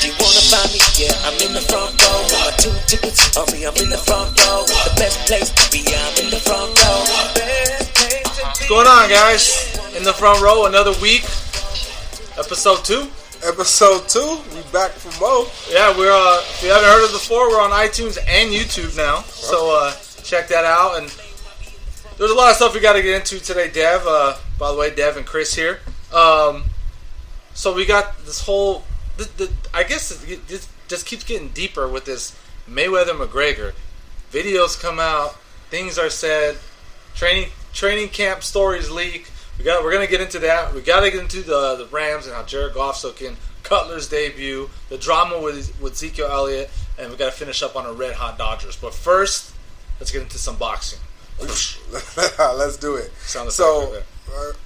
You wanna find me? Yeah, I'm in the front row. Got my 2 tickets on me, I'm in the front row. The best place to be, I'm in the front row. What's going on, guys? In the front row, another week. Episode 2. Episode 2. We back for more. Yeah, we're if you haven't heard us before, we're on iTunes and YouTube now. So check that out. And there's a lot of stuff we got to get into today, Dev. By the way, Dev and Chris here. So we got this whole. I guess it just keeps getting deeper with this Mayweather McGregor. Videos come out, things are said, training camp stories leak. We're gonna get into that. We gotta get into the Rams and how Jared Goff's looking, Cutler's debut, the drama with Ezekiel Elliott, and we gotta finish up on our red hot Dodgers. But first, let's get into some boxing. Let's do it.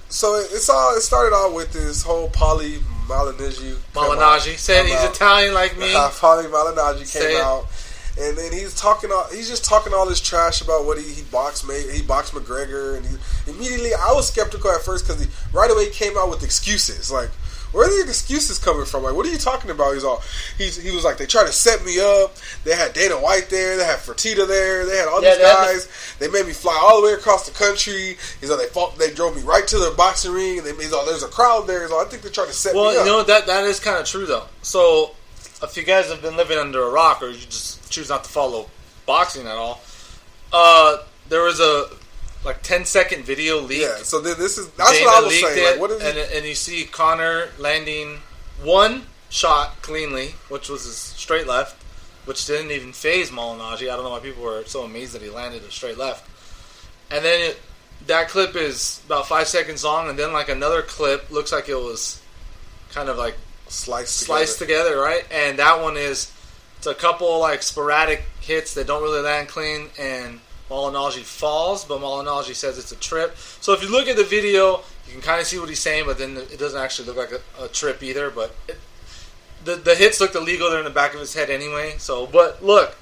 So it started out with this whole Paulie Malignaggi. Said he's Italian like me. Paulie Malignaggi came out, and then he's just talking all this trash about what he boxed McGregor, and immediately I was skeptical at first because right away he came out with excuses like. Where are the excuses coming from? Like, what are you talking about? He was like, they tried to set me up. They had Dana White there. They had Fertitta there. They had all these guys. They made me fly all the way across the country. He's like, they drove me right to the boxing ring. And there's a crowd there. I think they tried to set me up. Well, you know, that is kind of true, though. So, if you guys have been living under a rock or you just choose not to follow boxing at all, there was a 10-second video leak. Yeah, so that's what I was saying. Like, what is and you see Conor landing one shot cleanly, which was his straight left, which didn't even faze Malignaggi. I don't know why people were so amazed that he landed a straight left. And then that clip is about 5 seconds long, and then another clip looks like it was kind of sliced together, right? And that one it's a couple sporadic hits that don't really land clean, and Malignaggi falls, but Malignaggi says it's a trip. So if you look at the video, you can kind of see what he's saying, but then it doesn't actually look like a trip either. But the hits looked illegal. They're in the back of his head anyway. So, but look,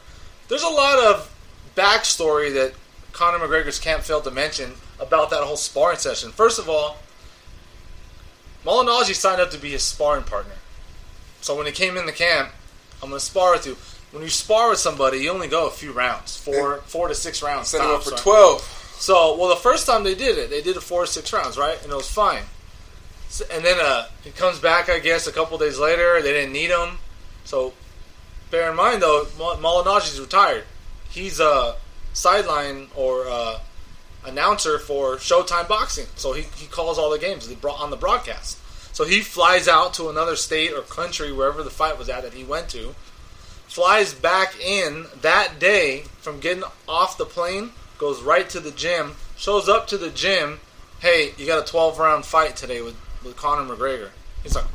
there's a lot of backstory that Conor McGregor's camp failed to mention about that whole sparring session. First of all, Malignaggi signed up to be his sparring partner. So when he came in the camp, I'm going to spar with you. When you spar with somebody, you only go a few rounds, 4 to 6 rounds. Set him up for 12. So, the first time they did it 4 to 6 rounds, right? And it was fine. So, and then he comes back, I guess, a couple days later. They didn't need him. So, bear in mind, though, Malignaggi's retired. He's a sideline or announcer for Showtime Boxing. So, he calls all the games on the broadcast. So, he flies out to another state or country, wherever the fight was at that he went to. Flies back in that day from getting off the plane, goes right to the gym, shows up to the gym, hey, you got a 12-round fight today with Conor McGregor. He's like,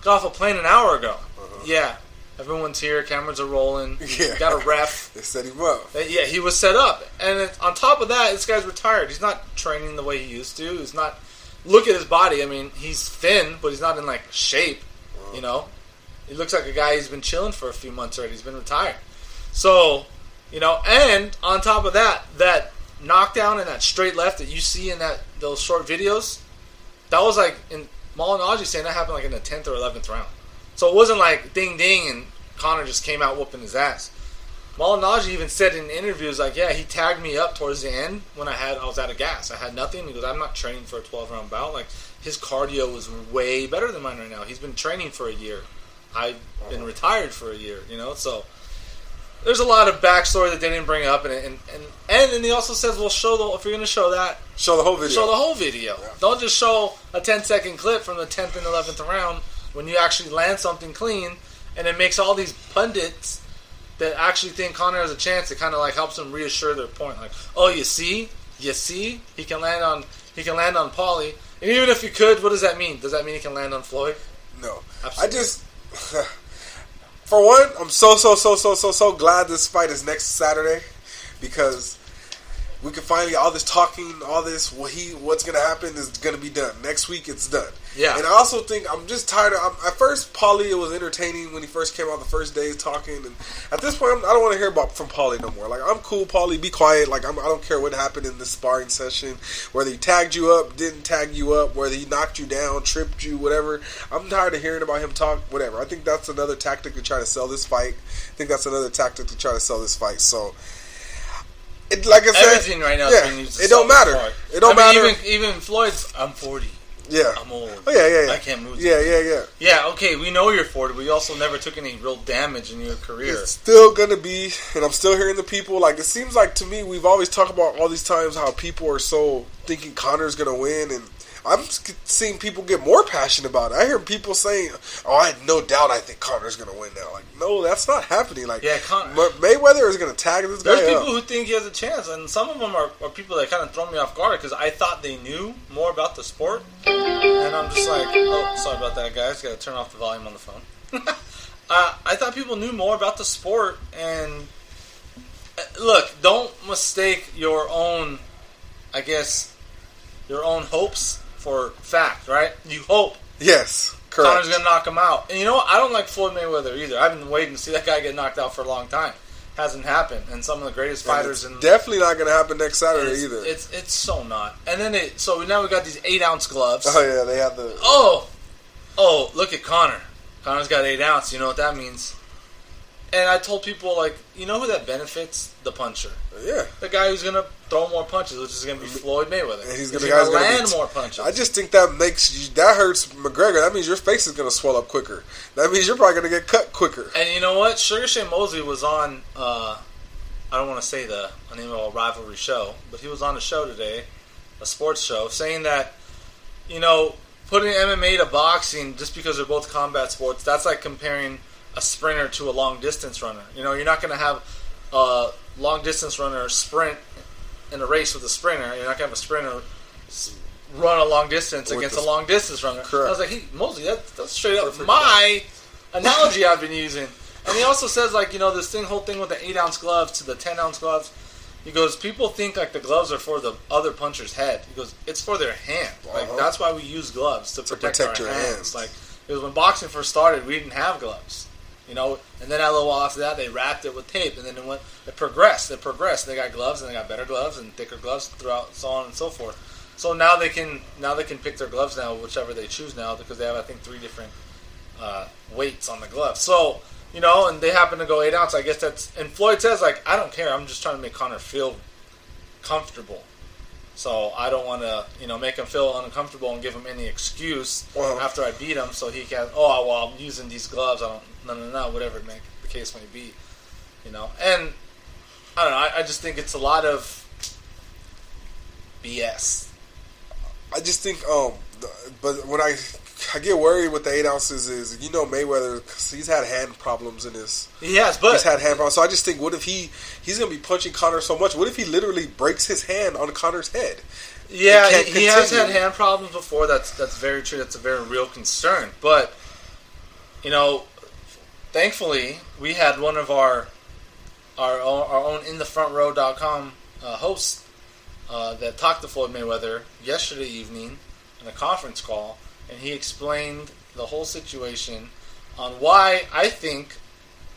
got off a plane an hour ago. Yeah, everyone's here, cameras are rolling, got a ref. They set him up. Yeah, he was set up. And on top of that, this guy's retired. He's not training the way he used to. He's not, look at his body. I mean, he's thin, but he's not in shape, you know. He looks like a guy who's been chilling for a few months already. He's been retired. So, and on top of that knockdown and that straight left that you see in those short videos, that was in Malignaggi saying that happened in the 10th or 11th round. So it wasn't ding ding and Conor just came out whooping his ass. Malignaggi even said in interviews yeah, he tagged me up towards the end when I was out of gas. I had nothing. He goes, I'm not training for a 12-round bout. His cardio was way better than mine right now. He's been training for a year. I've been retired for a year, so there's a lot of backstory that they didn't bring up, and then he also says, well, if you're going to show that, show the whole video. Show the whole video. Yeah. Don't just show a 10-second clip from the 10th and 11th round when you actually land something clean, and it makes all these pundits that actually think Conor has a chance. It kind of helps them reassure their point, oh, you see, he can land on Paulie, and even if he could, what does that mean? Does that mean he can land on Floyd? No, absolutely. For one, I'm so glad this fight is next Saturday because we can finally, all this talking, all this, what's going to happen is going to be done. Next week, it's done. Yeah. And I also think I'm just tired of, at first, Paulie, it was entertaining when he first came out the first days talking. And at this point, I don't want to hear from Paulie no more. Like, I'm cool, Paulie, be quiet. Like, I don't care what happened in this sparring session. Whether he tagged you up, didn't tag you up, whether he knocked you down, tripped you, whatever. I'm tired of hearing about him talk, whatever. I think that's another tactic to try to sell this fight. So, like I said, everything right now is being used to it don't matter. It don't matter. Even Floyd's, I'm 40. Yeah. I'm old. Oh, yeah. I can't move. Yeah. Yeah, okay, we know you're 40, but you also never took any real damage in your career. It's still going to be, and I'm still hearing the people, like, it seems like to me, we've always talked about all these times how people are so thinking Conor's going to win, and I'm seeing people get more passionate about it. I hear people saying, I had no doubt I think Conor's going to win now. Like, no, that's not happening. Like, yeah, Mayweather is going to tag this guy up. There's people who think he has a chance, and some of them are people that kind of throw me off guard because I thought they knew more about the sport. And I'm just like, oh, sorry about that, guys. Got to turn off the volume on the phone. I thought people knew more about the sport, and look, don't mistake your own, I guess, your own hopes for fact, right? You hope. Yes, correct. Conor's going to knock him out. And you know what? I don't like Floyd Mayweather either. I've been waiting to see that guy get knocked out for a long time. Hasn't happened. And some of the greatest fighters in definitely not going to happen next Saturday either. It's so not. And then now we got these 8-ounce gloves. Oh yeah, they have the. Oh, look at Conor. Conor's got 8 ounce. You know what that means? And I told people, like, you know who that benefits? The puncher. Yeah. The guy who's going to throw more punches, which is going to be Floyd Mayweather. And he's going to land more punches. I just think that hurts McGregor. That means your face is going to swell up quicker. That means you're probably going to get cut quicker. And you know what? Sugar Shane Mosley was on, I don't want to say the name of a rivalry show, but he was on a show today, a sports show, saying that, you know, putting MMA to boxing just because they're both combat sports, that's like comparing a sprinter to a long-distance runner. You know, you're not going to have a long-distance runner sprint in a race with a sprinter. You're not going to have a sprinter run a long distance against a long-distance runner. Correct. I was like, hey, Mosley, that's straight up my analogy I've been using. And he also says, like, you know, this whole thing with the 8-ounce gloves to the 10-ounce gloves. He goes, people think, like, the gloves are for the other puncher's head. He goes, it's for their hand. Like, that's why we use gloves, to protect our hands. Like, because when boxing first started, we didn't have gloves. You know, and then a little while after that, they wrapped it with tape, and then it progressed. They got gloves, and they got better gloves and thicker gloves throughout, so on and so forth. So now they can pick their gloves now, whichever they choose now, because they have, I think, 3 different weights on the gloves. So, you know, and they happen to go 8 ounce. I guess that's, and Floyd says, like, I don't care. I'm just trying to make Conor feel comfortable. So I don't want to, you know, make him feel uncomfortable and give him any excuse after I beat him, so he can, I'm using these gloves. No, whatever the case may be, you know. And I don't know. I just think it's a lot of BS. I just think, but when I get worried with the 8 ounces is, you know, Mayweather, he's had hand problems in his. He has, but he's had hand problems. So I just think, what if he's going to be punching Conor so much? What if he literally breaks his hand on Conor's head? Yeah, he has had hand problems before. That's very true. That's a very real concern. But, you know, thankfully, we had one of our own InTheFrontRow.com hosts that talked to Floyd Mayweather yesterday evening in a conference call, and he explained the whole situation on why I think,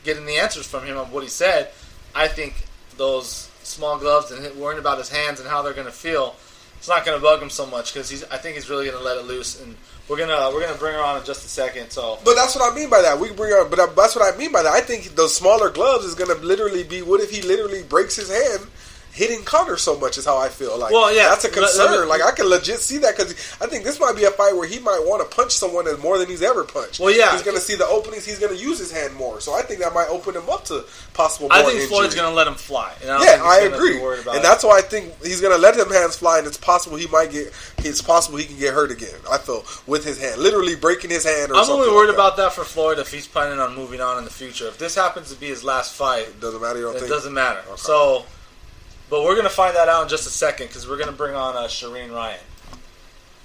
getting the answers from him on what he said, I think those small gloves and worrying about his hands and how they're going to feel, it's not going to bug him so much because I think he's really going to let it loose, and we're gonna bring her on in just a second. So, but that's what I mean by that. We bring her, but that's what I mean by that. I think those smaller gloves is going to literally be. What if he literally breaks his hand hitting Conor so much? Is how I feel. Like, well, yeah, that's a concern. Like, I can legit see that because I think this might be a fight where he might want to punch someone more than he's ever punched. Well, yeah, he's going to see the openings. He's going to use his hand more. So I think that might open him up to possible. More I think injury. Floyd's going to let him fly. And I agree, and that's why I think he's going to let him hands fly, and it's possible he can get hurt again. I feel with his hand, literally breaking his hand. I'm only worried about that for Floyd if he's planning on moving on in the future. If this happens to be his last fight, it doesn't matter. It doesn't matter. Okay. So. But we're going to find that out in just a second because we're going to bring on Shereen Rayan.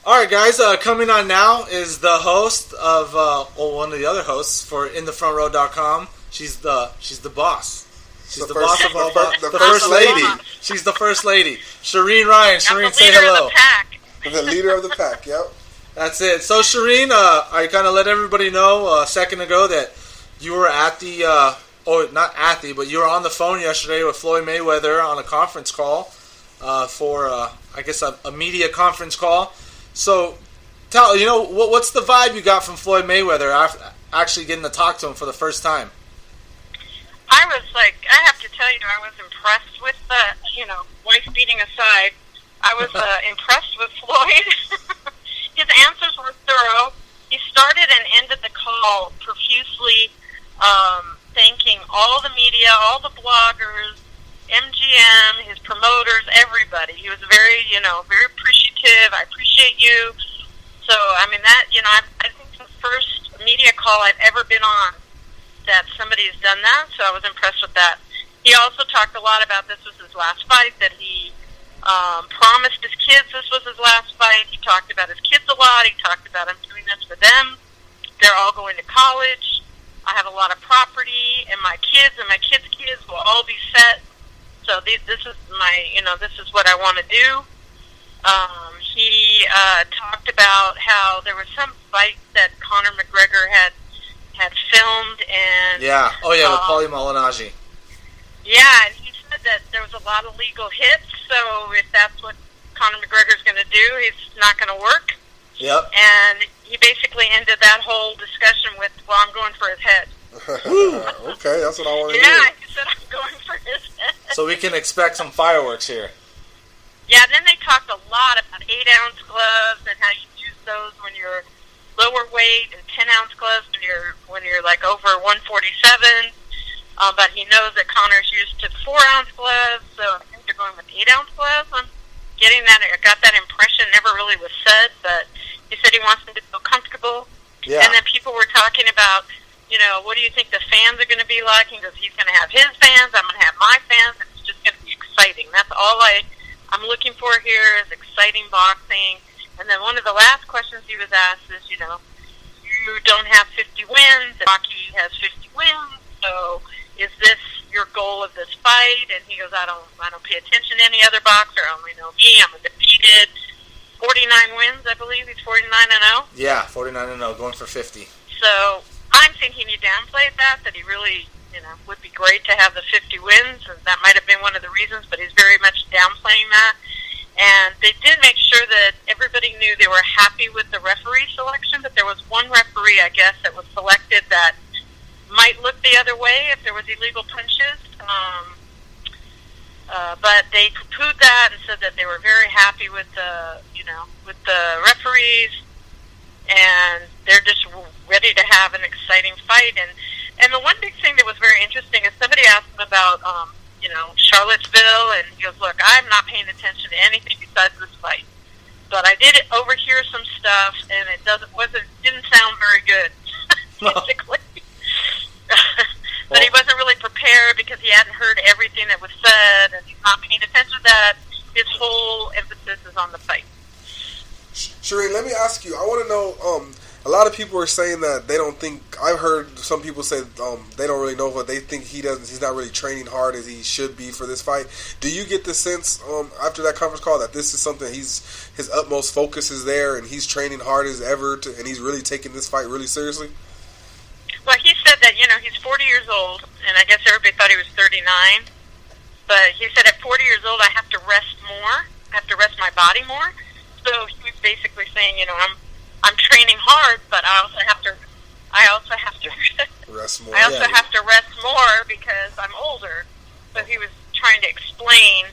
All right, guys. Coming on now is the host of, one of the other hosts for InTheFrontRow.com. She's the boss. She's the boss of all the first lady. She's the first lady. Shereen Rayan. Shereen, say I'm the leader hello. of the pack. The leader of the pack, yep. That's it. So, Shereen, I kind of let everybody know a second ago that you were at the, not at the, but you were on the phone yesterday with Floyd Mayweather on a conference call for, I guess, a media conference call. So, what's the vibe you got from Floyd Mayweather after actually getting to talk to him for the first time? I have to tell you, I was impressed with wife beating aside, I was impressed with Floyd. His answers were thorough. He started and ended the call profusely thanking all the media, all the bloggers, MGM, his promoters, everybody. He was very appreciative. I appreciate you. So, I mean, that, I think the first media call I've ever been on that somebody's done that, so I was impressed with that. He also talked a lot about this was his last fight, that he promised his kids this was his last fight. He talked about his kids a lot. He talked about him doing this for them. They're all going to college. I have a lot of property, and my kids will all be set. So this is this is what I want to do. He talked about how there was some fight that Conor McGregor had filmed, and with Paulie Malignaggi. Yeah, and he said that there was a lot of legal hits. So if that's what Conor McGregor's going to do, he's not going to work. Yep. And he basically ended that whole discussion with, "Well, I'm going for his head." Okay, that's what I want to hear. Yeah, he said, "I'm going for his head." So we can expect some fireworks here. Yeah, then they talked a lot about 8-ounce gloves and how you use those when you're lower weight, and 10-ounce gloves when you're like over 147. But he knows that Conor's used to 4-ounce gloves, so I think they're going with 8-ounce gloves. I'm getting that. I got that impression. Never really was said, but he said he wants them to feel comfortable. Yeah. And then people were talking about, what do you think the fans are going to be like? He goes, he's going to have his fans. I'm going to have my fans. And it's just going to be exciting. That's all I'm looking for here is exciting boxing. And then one of the last questions he was asked is, you don't have 50 wins, and Rocky has 50 wins, so is this your goal of this fight? And he goes, I don't pay attention to any other boxer. I only know me. I'm undefeated. 49 wins, I believe. He's 49-0. Yeah, 49-0, going for 50. So I'm thinking he downplayed that he really, would be great to have the 50 wins, and that might have been one of the reasons, but he's very much downplaying that. And they did make sure that everybody knew they were happy with the referee selection, but there was one referee, I guess, that was selected that might look the other way if there was illegal punches. But they poo-pooed that and said that they were very happy with the referees, and they're just ready to have an exciting fight. And the one big thing that was very interesting is somebody asked him about, Charlottesville, and he goes, "Look, I'm not paying attention to anything besides this fight, but I did overhear some stuff, and it didn't sound very good, basically." But he wasn't really prepared because he hadn't heard everything that was said, and he's not paying attention to that. His whole emphasis is on the fight. Shereen, let me ask you. I want to know. A lot of people are saying that they don't think. I've heard some people say they don't really know, but they think he's not really training hard as he should be for this fight. Do you get the sense after that conference call that this is something his utmost focus is there, and he's training hard as ever, and he's really taking this fight really seriously? Well, he said that he's 40 years old, and I guess everybody thought he was 39. But he said at 40 years old, I have to rest more. I have to rest my body more. So he was basically saying, I'm training hard, but I also have to rest more. I also have to rest more because I'm older. So he was trying to explain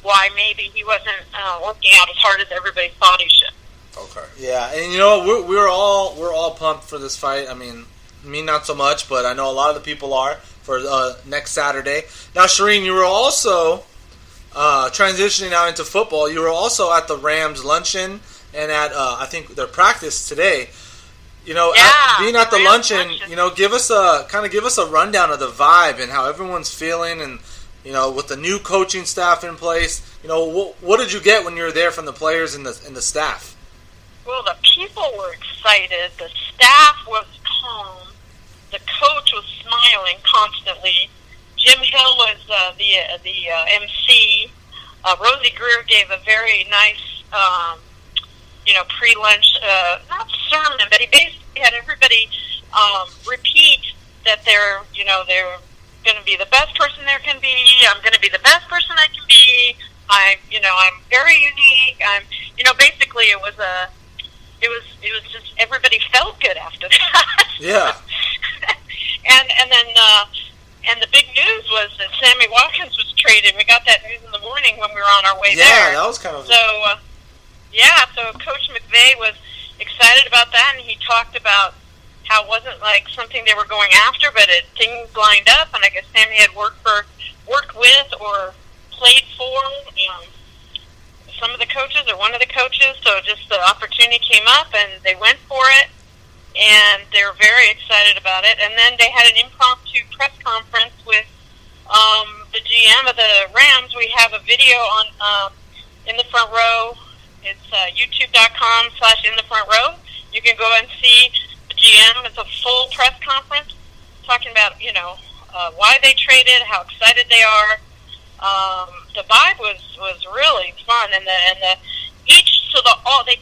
why maybe he wasn't working out as hard as everybody thought he should. Okay. Yeah, and we're all pumped for this fight. I mean, me not so much, but I know a lot of the people are for next Saturday. Now, Shereen, you were also transitioning out into football. You were also at the Rams luncheon and at I think their practice today. Being at the luncheon, give us a rundown of the vibe and how everyone's feeling, and with the new coaching staff in place. What did you get when you were there from the players and the staff? Well, the people were excited. The staff was calm. The coach was smiling constantly. Jim Hill was MC, Rosie Greer, gave a very nice, pre-lunch, not sermon, but he basically had everybody repeat that they're going to be the best person there can be. I'm going to be the best person I can be. I'm very unique. Basically it was just everybody felt good after that. Yeah. And the big news was that Sammy Watkins was traded. We got that news in the morning when we were on our way there. Yeah, that was kind of... So Coach McVay was excited about that, and he talked about how it wasn't like something they were going after, but things lined up, and I guess Sammy had worked with or played for some of the coaches or one of the coaches, so just the opportunity came up, and they went for it, and they were very excited about it. And then they had an impromptu press conference with the GM of the Rams. We have a video on In the Front Row. It's youtube.com/InTheFrontRow. You can go and see the GM. It's a full press conference talking about, why they traded, how excited they are. The vibe was really fun, and they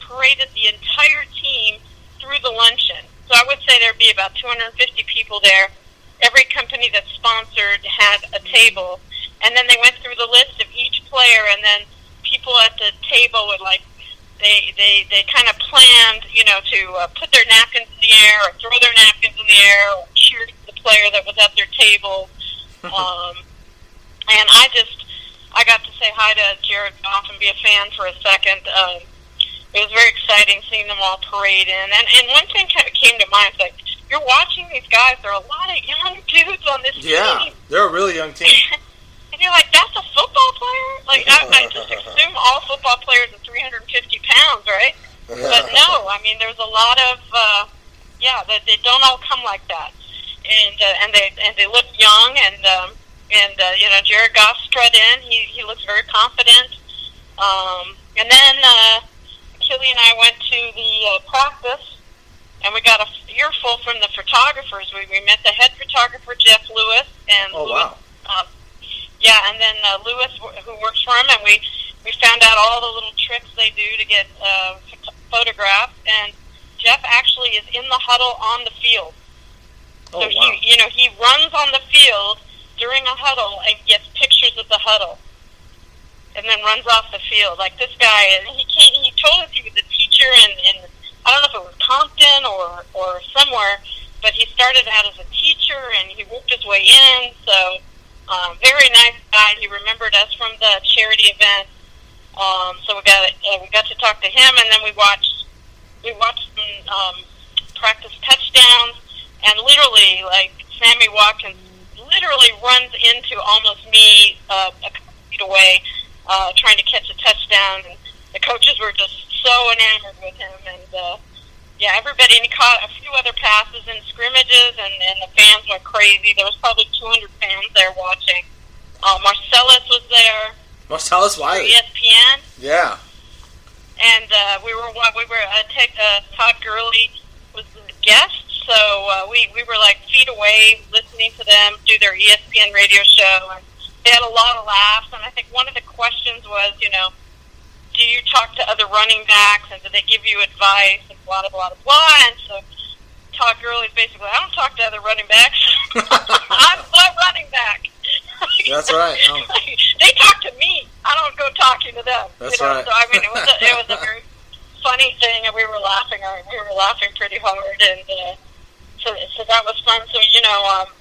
paraded the entire team through the luncheon. So I would say there'd be about 250 people there. Every company that sponsored had a table, and then they went through the list of each player, and then people at the table would they kind of planned, to put their napkins in the air or throw their napkins in the air or cheer the player that was at their table. And I got to say hi to Jared Goff and be a fan for a second. It was very exciting seeing them all parade in. And one thing kind of came to mind, it's like, you're watching these guys, there are a lot of young dudes on this team. Yeah, they're a really young team. And you're like, that's a football player? Like, I just assume all football players are 350 pounds, right? But no, I mean, there's a lot of, they don't all come like that. And they look young, and Jared Goff strut in. He looks very confident. And then Achille and I went to the practice, and we got a earful from the photographers. We met the head photographer, Jeff Lewis, and wow. And then Lewis, who works for him, and we found out all the little tricks they do to get photographed. And Jeff actually is in the huddle on the field. Oh, so wow. he runs on the field during a huddle and gets pictures of the huddle, and then runs off the field. Like, this guy, he told us he was a teacher in I don't know if it was Compton or somewhere, but he started out as a teacher and he worked his way in. So very nice guy. He remembered us from the charity event. So we got to talk to him, and then we watched some practice touchdowns, and literally, like, Sammy Watkins literally runs into almost me a couple feet away, trying to catch a touchdown, and the coaches were just so enamored with him, and everybody, and he caught a few other passes in scrimmages, and the fans went crazy. There was probably 200 fans there watching. Marcellus was there. Marcellus Wiley. ESPN. Yeah. And Todd Gurley was the guest, so we were like feet away listening to them do their ESPN radio show, and they had a lot of laughs. And I think one of the questions was, do you talk to other running backs, and do they give you advice, and blah, blah, blah, blah. And so Todd Gurley's basically, I don't talk to other running backs. I'm the running back. That's right. They talk to me. I don't go talking to them. That's right. So, I mean, it was a very funny thing, and we were laughing pretty hard, and so that was fun. So,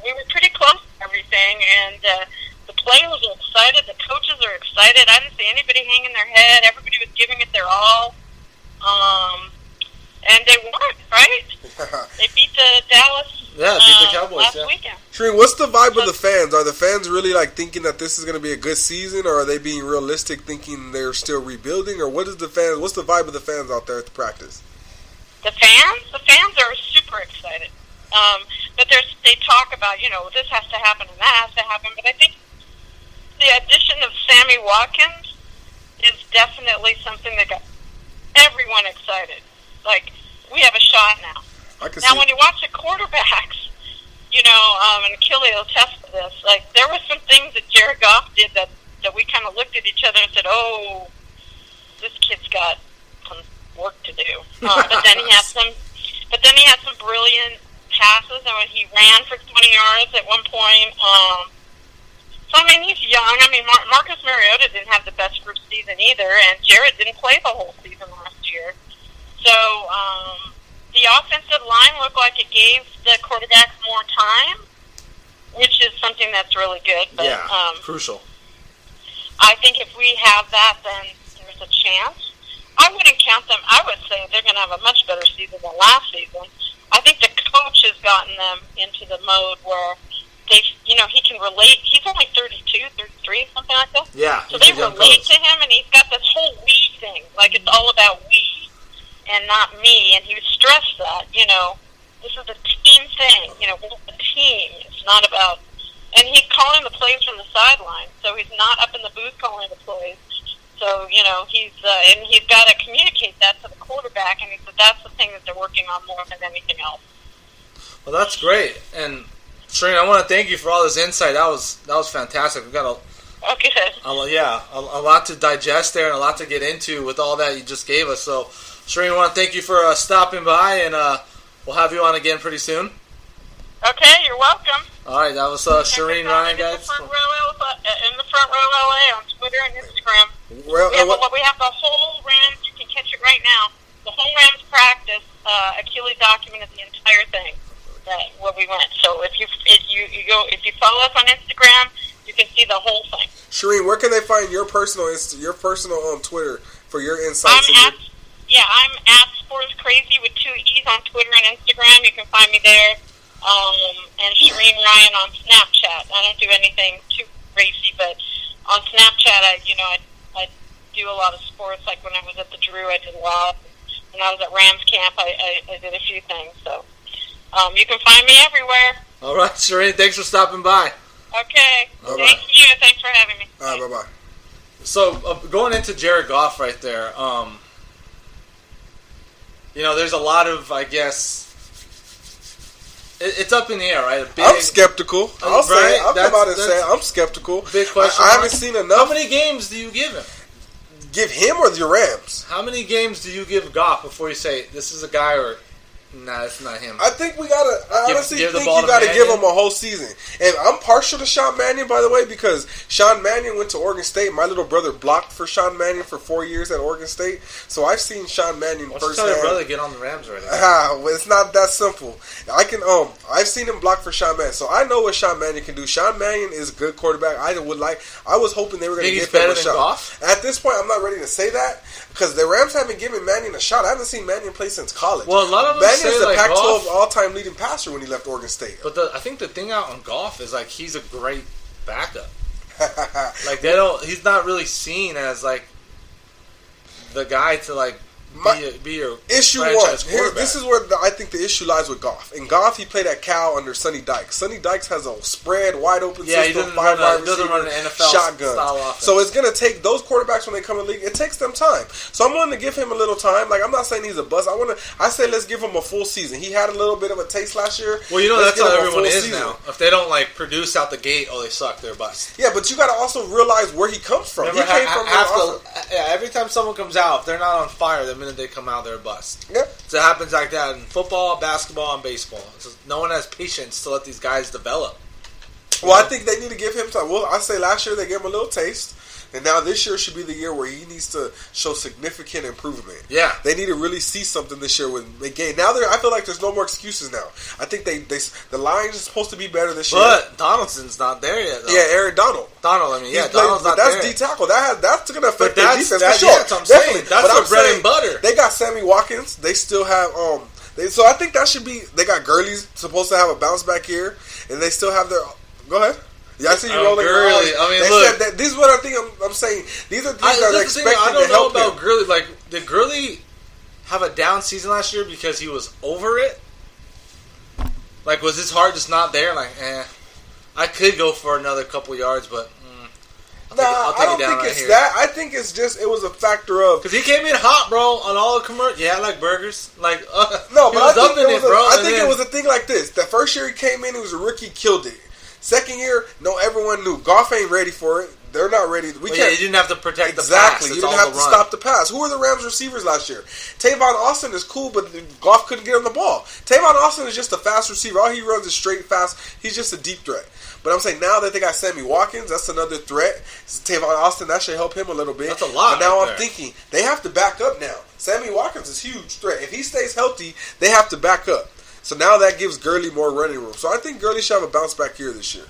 we were pretty close to everything, and the players are excited. The coaches are excited. I didn't see anybody hanging their head. Everybody was giving it their all. And they won, right? They beat the Dallas. Yeah, beat the Cowboys last weekend. Shereen, what's the vibe of the fans? Are the fans really thinking that this is going to be a good season, or are they being realistic, thinking they're still rebuilding, or what's the vibe of the fans out there at the practice? The fans are super excited. But they talk about, this has to happen and that has to happen. But I think the addition of Sammy Watkins is definitely something that got everyone excited. Like, we have a shot now. Now, when you watch the quarterbacks, and Achille will test to this. Like, there were some things that Jared Goff did that we kind of looked at each other and said, "Oh, this kid's got some work to do." But then he had some brilliant passes, and when he ran for 20 yards at one point. So I mean, he's young. I mean, Marcus Mariota didn't have the best first season either, and Jared didn't play the whole season last year. So the offensive line looked like it gave the quarterbacks more time, which is something that's really good. But, crucial. I think if we have that, then there's a chance. I wouldn't count them. I would say they're going to have a much better season than last season. I think the coach has gotten them into the mode where he can relate. He's only 32, 33, something like that. Yeah. So they relate to him, and he's got this whole we thing. Like, it's all about we and not me. And he stressed that, this is a team thing. We're a team. It's not about... And he's calling the plays from the sideline, so he's not up in the booth calling the plays. So, he's got to communicate that to the quarterback, and he said that's the thing that they're working on more than anything else. Well, that's great. And Shereen, I want to thank you for all this insight. That was fantastic. We've got a lot to digest there and a lot to get into with all that you just gave us. So, Shereen, I want to thank you for stopping by, and we'll have you on again pretty soon. Okay, you're welcome. All right, that was Shereen Rayan, guys. In the front row LA on Twitter and Instagram. We have the whole Rams. You can catch it right now. The whole Rams practice. Achille documented the entire thing where we went. So if you follow us on Instagram, you can see the whole thing. Shereen, where can they find your personal on Twitter for your insights? I'm at Sports Crazy with 2 E's on Twitter and Instagram. You can find me there. And Shereen Rayan on Snapchat. I don't do anything too racy, but on Snapchat, I do a lot of sports. Like when I was at the Drew, I did a lot. When I was at Rams camp, I did a few things. So you can find me everywhere. All right, Shereen, thanks for stopping by. Okay. Bye-bye. Thank you. Thanks for having me. All right, bye-bye. So going into Jared Goff right there, there's a lot of, I guess, it's up in the air, right? I'm skeptical. I'll come out and say I'm skeptical. Big question. I haven't seen enough. How many games do you give him? Give him or the Rams? How many games do you give Goff before you say this is a guy or nah, it's not him? I think I honestly think you got to Mannion. give him a whole season. And I'm partial to Sean Mannion, by the way, because Sean Mannion went to Oregon State. My little brother blocked for Sean Mannion for 4 years at Oregon State. So I've seen Sean Mannion firsthand. Tell your brother to get on the Rams already. Well, it's not that simple. I've seen him block for Sean Mannion, so I know what Sean Mannion can do. Sean Mannion is a good quarterback. I was hoping they were going to give him a shot. Goff? At this point, I'm not ready to say that because the Rams haven't given Mannion a shot. I haven't seen Mannion play since college. Well, a lot of them Mannion's say the like Pac-12 Goff, all-time leading passer when he left Oregon State. But I think the thing out on Goff is like he's a great backup. Like he's not really seen as like the guy to like be your issue franchise one. quarterback. This is where I think the issue lies with Goff. In Goff, he played at Cal under Sonny Dykes. Sonny Dykes has a spread, wide open system, he doesn't run an NFL shotgun style offense. So it's going to take those quarterbacks when they come in the league. It takes them time. So I'm willing to give him a little time. Like I'm not saying he's a bust. I say let's give him a full season. He had a little bit of a taste last year. Well, that's how everyone is now. If they don't like produce out the gate, they suck. They're bust. Yeah, but you got to also realize where he comes from. Remember, he came from every time someone comes out, if they're not on fire, the minute they come out, they're a bust. Yeah. So it happens like that in football, basketball, and baseball. So no one has patience to let these guys develop. Well, I think they need to give him time. Well, I say last year they gave him a little taste. And now this year should be the year where he needs to show significant improvement. Yeah. They need to really see something this year with McGay. Now I feel like there's no more excuses now. I think the Lions are supposed to be better this year. But Donaldson's not there yet, though. Yeah, Aaron Donald. Donald's not that's there. D tackle. That's going to affect their defense for sure. Yeah, that's what I'm saying. That's their bread and butter. They got Sammy Watkins. They still have so I think that should be. They got Gurley's supposed to have a bounce back year, and they still have their. Go ahead. Yeah, I see you rolling your eyes. I mean, look. This is what I think I'm saying. These are things that are expected to help him. I don't know about Gurley. Like, did Gurley have a down season last year because he was over it? Like, was his heart just not there? Like, I could go for another couple yards, but I'll take I don't it down think right it's here. that. I think it's just it was a factor of Because he came in hot, bro, on all the commercials. Yeah, I like burgers. Like, no, he but was I up in it, bro. I think it was a thing like this. The first year he came in, he was a rookie, killed it. Second year, no, everyone knew Goff ain't ready for it. They're not ready. We can't. You didn't have to protect the pass. Exactly. You didn't have to stop the pass. Who were the Rams receivers last year? Tavon Austin is cool, but Goff couldn't get him the ball. Tavon Austin is just a fast receiver. All he runs is straight fast. He's just a deep threat. But I'm saying now that they got Sammy Watkins, that's another threat. Tavon Austin, that should help him a little bit. That's a lot. But now right I'm thinking they have to back up now. Sammy Watkins is a huge threat. If he stays healthy, they have to back up. So now that gives Gurley more running room. So I think Gurley should have a bounce back year this year.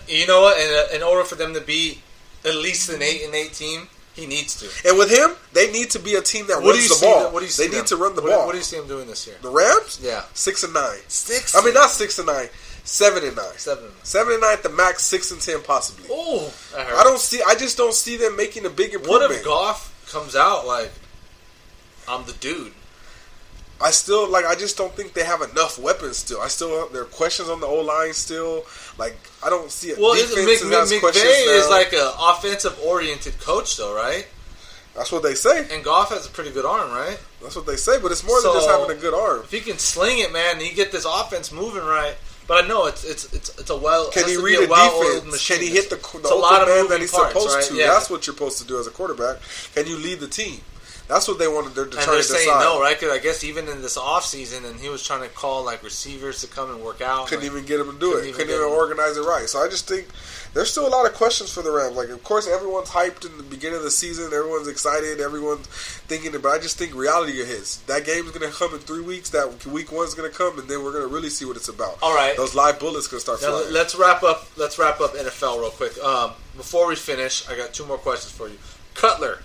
You know what? In order for them to be at least an 8-8 team, he needs to. And with him, they need to be a team that runs the ball. What do you see They need to run the ball. What do you see them doing this year? The Rams? Yeah. 6-9. 6? I mean, not 6-9. 7-9. 7-9. 7-9 at the max. 6-10 possibly. Oh, I just don't see them making a big improvement. What if Goff comes out like, I'm the dude? I just don't think they have enough weapons still. There are questions on the O-line still. Like, I don't see it. Well, McVay is like an offensive-oriented coach, though, right? That's what they say. And Goff has a pretty good arm, right? That's what they say, but it's more than just having a good arm. If he can sling it, man, and you get this offense moving right. But I know it's a well. Can he read a defense? Machine. Can he hit the open man that he's supposed to? Yeah. That's what you're supposed to do as a quarterback. Can you lead the team? That's what they wanted. They're trying to decide. Saying no, right? Because I guess even in this off season, and he was trying to call like receivers to come and work out. Couldn't even get him to do it. Couldn't even organize it right. So I just think there's still a lot of questions for the Rams. Like, of course, everyone's hyped in the beginning of the season. Everyone's excited. Everyone's thinking it. But I just think reality hits. That game's going to come in 3 weeks. That week one's going to come, and then we're going to really see what it's about. All right. Those live bullets going to start flying. Let's wrap up NFL real quick. Before we finish, I got 2 more questions for you. Cutler.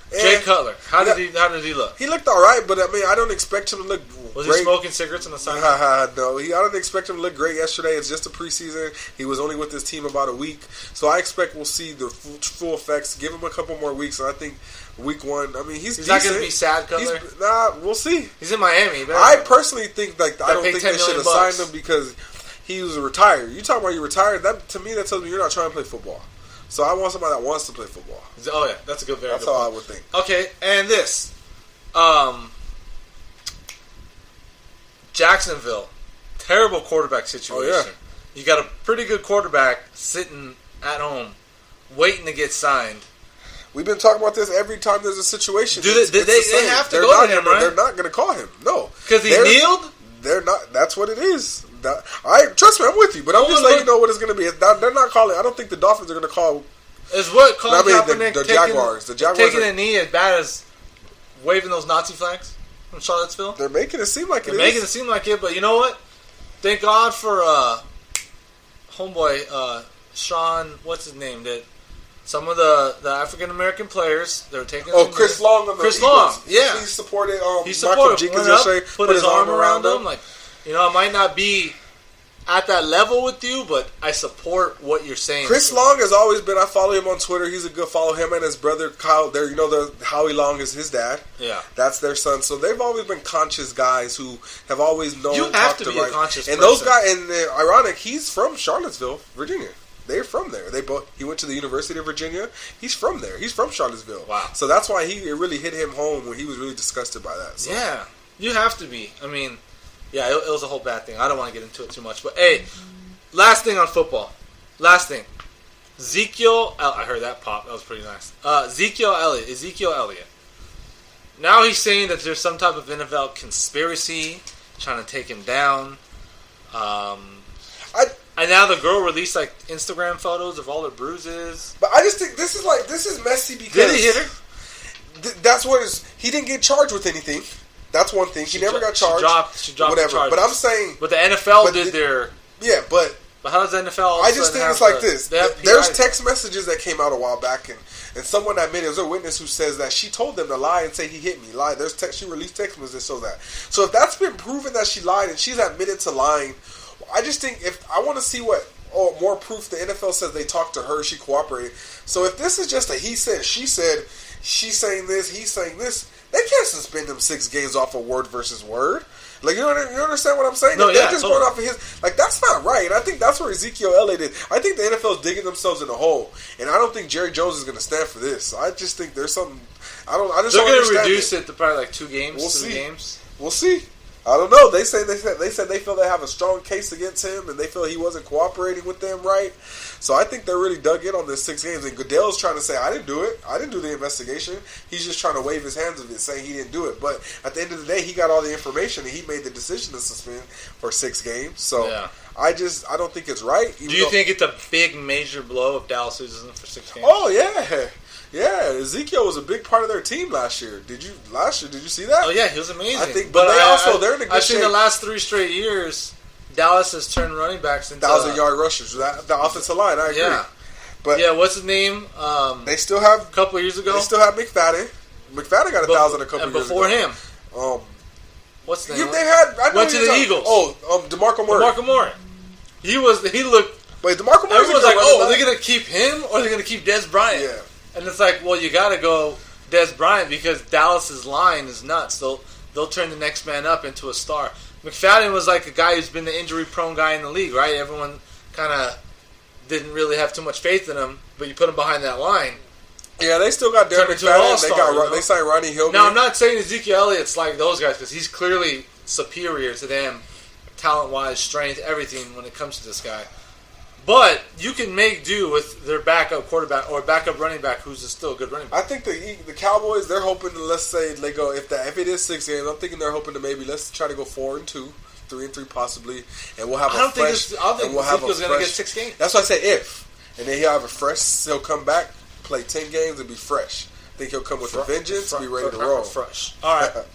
Jay Cutler. How did he look? He looked all right, but I mean, I don't expect him to look Was great. he smoking cigarettes on the side? No, I don't expect him to look great yesterday. It's just a preseason. He was only with his team about a week, so I expect we'll see the full effects. Give him a couple more weeks, and I think week 1. I mean, he's not going to be sad, Cutler. We'll see. He's in Miami. I personally think I don't think they should have $10 signed him because he was retired. You talking about you retired? That to me, that tells me you're not trying to play football. So I want somebody that wants to play football. Oh yeah, that's a good. That's how I would think. Okay, and this, Jacksonville, terrible quarterback situation. Oh, yeah. You got a pretty good quarterback sitting at home, waiting to get signed. We've been talking about this every time there's a situation. They have to go to him, right? They're not going to call him. No, because he kneeled. They're not. That's what it is. Trust me, I'm with you, but I'm just letting you know what it's going to be. They're not calling. I don't think the Dolphins are going to call. Is what Colin Kaepernick the Jaguars. The Jaguars taking a knee as bad as waving those Nazi flags from Charlottesville? They're making it seem like They're making it seem like it, but you know what? Thank God for homeboy Sean. What's his name? That some of the African American players they were taking. Chris Long. Chris Long. Yeah, he supported. Michael Jenkins yesterday. Put his arm around him. Like, you know, I might not be at that level with you, but I support what you're saying. Chris Long has always been. I follow him on Twitter. He's a good follow. Him and his brother Kyle. There, Howie Long is his dad. Yeah, that's their son. So they've always been conscious guys who have always known. You have to be a conscious and person. those guys. And ironic, he's from Charlottesville, Virginia. They're from there. He went to the University of Virginia. He's from there. He's from Charlottesville. Wow. So that's why it really hit him home when he was really disgusted by that. So. Yeah, you have to be. I mean, yeah, it was a whole bad thing. I don't want to get into it too much, but hey. Last thing on football. Last thing. I heard that pop. That was pretty nice. Ezekiel Elliott. Now he's saying that there's some type of NFL conspiracy trying to take him down. And now the girl released like Instagram photos of all her bruises. But I just think this is messy because did he hit her? That's what he didn't get charged with anything. That's one thing. He never got charged. She dropped whatever. The charges. But I'm saying, but the NFL did their. Yeah, but how does the NFL? I just think it's like this. There's text messages that came out a while back, and someone admitted, there's a witness who says that she told them to lie and say he hit me. Lie. She released text messages that show that. So if that's been proven that she lied and she's admitted to lying, I just think I want to see what more proof the NFL says they talked to her, she cooperated. So if this is just a he said, she said, she's saying this, he's saying this, they can't suspend him 6 games off of word versus word. Like, you understand what I'm saying? No, They're yeah, just totally. going off of his... Like, that's not right. And I think that's where Ezekiel Elliott is. I think the NFL's digging themselves in a hole. And I don't think Jerry Jones is going to stand for this. So I just think there's something... I just They're don't going to understand reduce it to probably like 2 games, We'll 3 see. games. We'll see. I don't know. They said they feel they have a strong case against him, and they feel he wasn't cooperating with them right. So I think they're really dug in on this 6 games. And Goodell's trying to say, I didn't do it. I didn't do the investigation. He's just trying to wave his hands of it, saying he didn't do it. But at the end of the day, he got all the information, and he made the decision to suspend for 6 games. So Yeah. I don't think it's right. Do you think it's a big major blow if Dallas loses them for 6 games? Oh yeah. Yeah, Ezekiel was a big part of their team last year. Did you see that? Oh yeah, he was amazing. I think, but they're in a good I've seen shape. the last 3 straight years, Dallas has turned running backs into 1,000-yard rushers. The offensive line, I agree. Yeah, But yeah. What's his name? they still have A couple of years ago. They still have McFadden. McFadden got 1,000 a couple and years before ago. him. What's the name? They've had. I know Went to you're the talking- Eagles. DeMarco Murray. DeMarco Murray. He looked. Wait, DeMarco Murray. Everyone's like, oh, are they gonna keep him or are they gonna keep Des Bryant? Yeah. And it's like, well, you got to go Des Bryant because Dallas's line is nuts. They'll turn the next man up into a star. McFadden was like a guy who's been the injury-prone guy in the league, right? Everyone kind of didn't really have too much faith in him, but you put him behind that line. Yeah, they still got Darren Turned into an McFadden. all-star, They signed Ronnie Hill. Now, I'm not saying Ezekiel Elliott's like those guys because he's clearly superior to them, talent-wise, strength, everything when it comes to this guy. But you can make do with their backup quarterback or backup running back who's still a good running back. I think the Cowboys, they're hoping to, let's say they go if it is 6 games, I'm thinking they're hoping to maybe let's try to go 4-2, 3-3 possibly, and we'll have I don't think Ezekiel's going to get 6 games. That's why I say if, and then he'll have a fresh. He'll come back, play 10 games, and be fresh. I think he'll come with a vengeance, be ready to roll. Fresh. All right.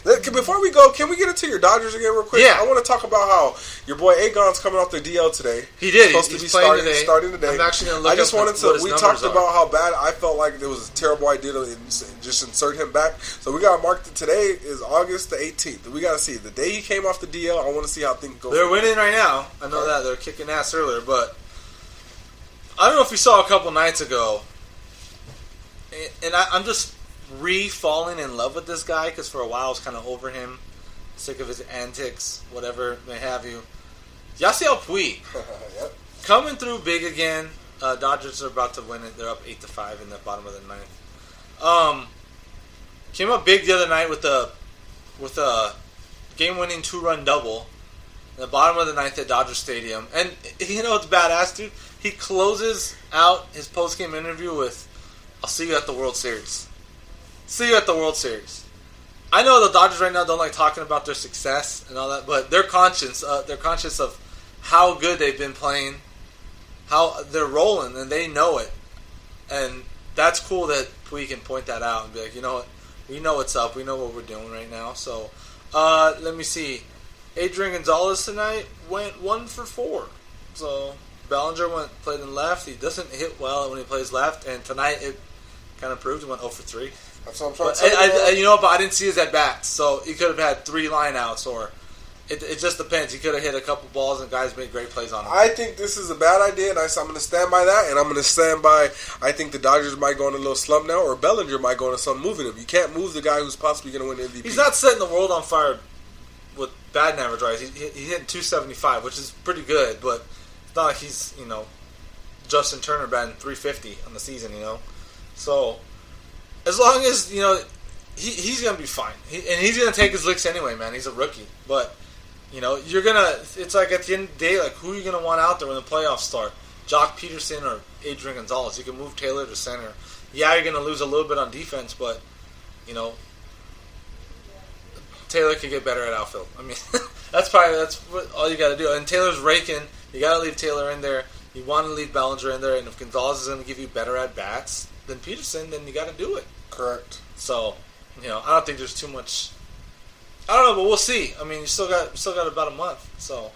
Before we go, can we get into your Dodgers again real quick? Yeah. I want to talk about how your boy Agon's coming off the DL today. He did. He's supposed to be starting today. I'm actually going to look I just up wanted to. what his We numbers talked are. about how bad I felt like it was a terrible idea to just insert him back. So we got marked. Today is August the 18th. We got to see the day he came off the DL. I want to see how things go. They're winning right now. I know that. They're kicking ass earlier, but I don't know if you saw a couple nights ago, and I'm just falling in love with this guy because for a while I was kind of over him. Sick of his antics, whatever may have you. Yasiel Puig Yep. coming through big again. Dodgers are about to win it. They're up 8-5 in the bottom of the ninth. Came up big the other night with a game-winning 2-run double in the bottom of the ninth at Dodger Stadium. And you know it's badass, dude. He closes out his post-game interview with, "I'll see you at the World Series." See you at the World Series. I know the Dodgers right now don't like talking about their success and all that, but they're conscious of how good they've been playing, how they're rolling, and they know it. And that's cool that we can point that out and be like, you know what, we know what's up, we know what we're doing right now. So, let me see. Adrian Gonzalez tonight went 1 for 4. So Bellinger played in left. He doesn't hit well when he plays left, and tonight it kind of proved he went 0 for 3. That's what I'm trying to say. But I didn't see his at bats, so he could have had 3 lineouts, or it just depends. He could have hit a couple balls, and guys made great plays on him. I think this is a bad idea, and I'm going to stand by that, and I'm going to stand by. I think the Dodgers might go on a little slump now, or Bellinger might go into something moving him. You can't move the guy who's possibly going to win the MVP. He's not setting the world on fire with batting average, right? He hit 275, which is pretty good, but it's not like he's Justin Turner batting 350 on the season, So as long as he's gonna be fine, and he's gonna take his licks anyway, man. He's a rookie, but you're gonna. It's like at the end of the day, like who are you gonna want out there when the playoffs start? Jock Peterson or Adrian Gonzalez? You can move Taylor to center. Yeah, you're gonna lose a little bit on defense, but Taylor could get better at outfield. I mean, that's what all you got to do. And Taylor's raking. You got to leave Taylor in there. You want to leave Bellinger in there, and if Gonzalez is going to give you better at bats than Peterson, then you got to do it. Correct. So, I don't think there's too much. I don't know, but we'll see. I mean, you still got about a month, so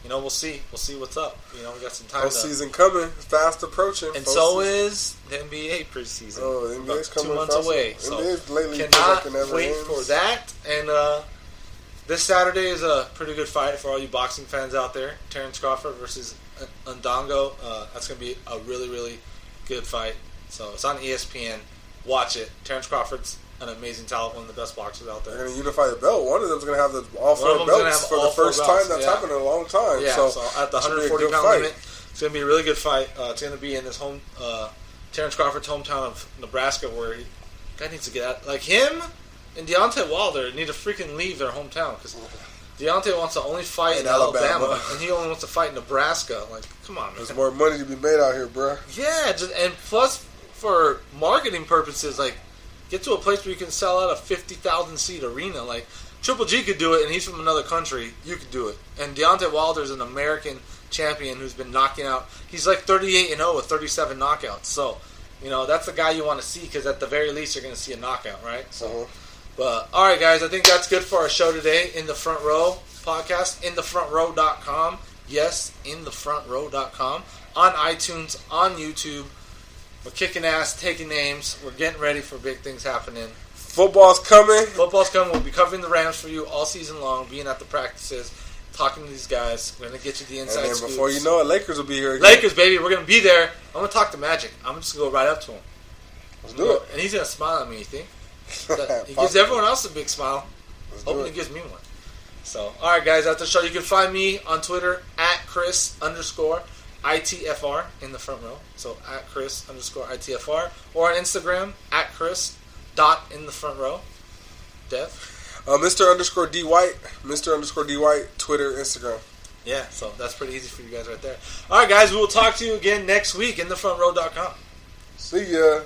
we'll see. We'll see what's up. We got some time. Postseason coming, fast approaching, and so is the NBA preseason. Oh, the NBA's coming 2 months away. So lately cannot wait for that. And this Saturday is a pretty good fight for all you boxing fans out there. Terrence Crawford versus Ndongo. That's going to be a really, really good fight. So it's on ESPN. Watch it. Terrence Crawford's an amazing talent, one of the best boxers out there. They're going to unify the belt. One of them's going to have all One of four them's gonna belts have for all the first four belts, time. That's yeah. happened in a long time. Yeah, so at the it should be a 140 good pound fight. limit, it's going to be a really good fight. It's going to be in his home, Terrence Crawford's hometown of Nebraska, where guy needs to get out. Like him and Deontay Wilder need to freaking leave their hometown because Deontay wants to only fight in Alabama, and he only wants to fight in Nebraska. Like, come on, man. There's more money to be made out here, bro. Yeah, and plus for marketing purposes, like get to a place where you can sell out a 50,000 seat arena. Like Triple G could do it, and he's from another country. You could do it. And Deontay Wilder is an American champion who's been knocking out. He's like 38-0 with 37 knockouts. So, that's the guy you want to see because at the very least you're going to see a knockout, right? So. But, all right, guys, I think that's good for our show today. In the Front Row podcast, InTheFrontRow.com. Yes, InTheFrontRow.com. On iTunes, on YouTube. We're kicking ass, taking names. We're getting ready for big things happening. Football's coming. We'll be covering the Rams for you all season long, being at the practices, talking to these guys. We're going to get you the inside scoops. And then before you know it, Lakers will be here again. Lakers, baby. We're going to be there. I'm going to talk to Magic. I'm just going to go right up to him. Let's do it. And he's going to smile at me, you think? He gives everyone else a big smile. Hoping he gives me one. So, all right, guys, after the show, you can find me on Twitter at Chris_ITFR in the front row. So, at Chris_ITFR. Or on Instagram, at Chris.InTheFrontRow. Dev? Mr._D White. Mr._D White. Twitter, Instagram. Yeah, so that's pretty easy for you guys right there. All right, guys, we will talk to you again next week in thefrontrow.com. See ya.